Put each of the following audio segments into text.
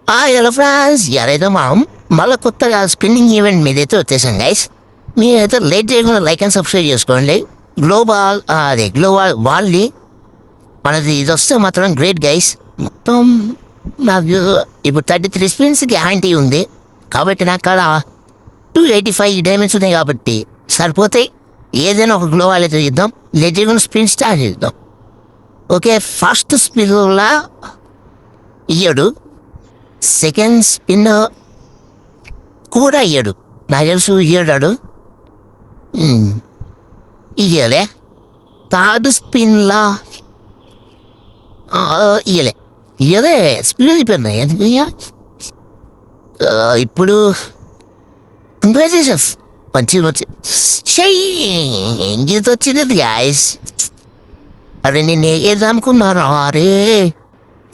Hello friends, ఎవరైతే మనం మళ్ళీ కొత్తగా స్పిన్నింగ్ ఈవెంట్ మీదైతే వచ్చేసాం గైస్. మీరైతే లేట్ చేయకుండా లైక్ అండ్ సబ్స్క్రైబ్ చేసుకోండి. గ్లోబల్ వాళ్ళని మనది ఇది వస్తే మాత్రం గ్రేట్ గైస్. మొత్తం నాకు ఇప్పుడు 33 స్పిన్స్ గ్యారంటీ ఉంది కాబట్టి నాకు అక్కడ 285 డైమండ్స్ ఉన్నాయి కాబట్టి సరిపోతాయి. ఏదైనా ఒక గ్లోబల్ అయితే చేద్దాం. లేట్ చేయకుండా స్పిన్ స్టార్ట్ చేద్దాం. ఓకే, ఫస్ట్ స్పిన్లా ఇయ్యడు, సెకండ్ స్పిన్ కూడా ఇయ్యడు. నాకు తెలుసు ఇయ్యడాడు, ఇయ్యలే. థర్డ్ స్పిన్లా ఇయ్యలే స్పిన్ అయిపోయినాయి. ఎందుకు ఇప్పుడు కంగ్రాచులేషన్స్, మంచిగా ఇంకేది వచ్చినది గాయస్. అరే నేను ఏదనుకున్నారా? అరే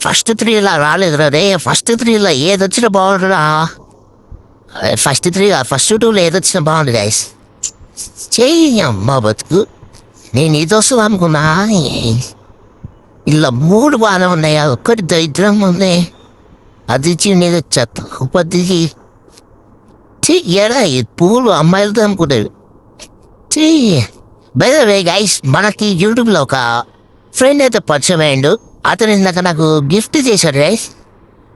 ఫస్ట్ 3 రాలేదు రే. ఫస్ట్ 3 ఏది వచ్చినా బాగుంటుందా? ఫస్ట్ 2లో ఏది వచ్చినా బాగుంది గైస్. అమ్మ బతుకు, నేను ఇది వస్తుంది అనుకున్నా. ఇలా 3 బాగానే ఉన్నాయి, ఒక్కటి దరిద్రం ఉంది. అది చిన్నది చెత్త పద్ధతి. ఎడా ఈ పూలు అమ్మాయిలతో అనుకుంటాడు. బై ద వే గైస్, మనకి యూట్యూబ్లో ఒక ఫ్రెండ్ అయితే పరిచయం అయ్యాడు. అతను ఇందాక నాకు గిఫ్ట్ చేశాడు గైస్.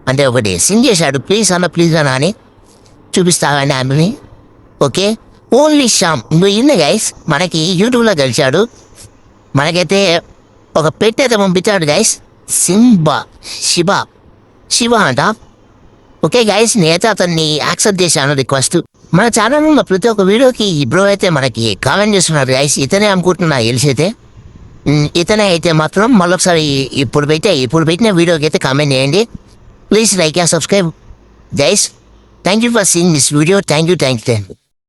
అంటే ఒకటి సింగ్ చేశాడు, ప్లీజ్ అన్న అని చూపిస్తావని ఆమెని. ఓకే, ఓన్లీ శ్యామ్ ఇన్నే గైస్ మనకి యూట్యూబ్లో కలిశాడు. మనకైతే ఒక పెట్టి అయితే పంపించాడు గైస్, శివ అంట. ఓకే గైస్, నేనైతే అతన్ని యాక్సెప్ట్ చేశాను రిక్వెస్ట్. మన ఛానల్లో ప్రతి ఒక్క వీడియోకి బ్రో అయితే మనకి కామెంట్ చేస్తున్నాడు గైస్. ఇతనే అనుకుంటున్నా తెలిసైతే. ఇతనే అయితే మాత్రం మళ్ళొకసారి ఇప్పుడు పెట్టిన వీడియోకి అయితే కామెంట్ చేయండి. Please like and subscribe guys. Thank you for seeing this video. Thank you.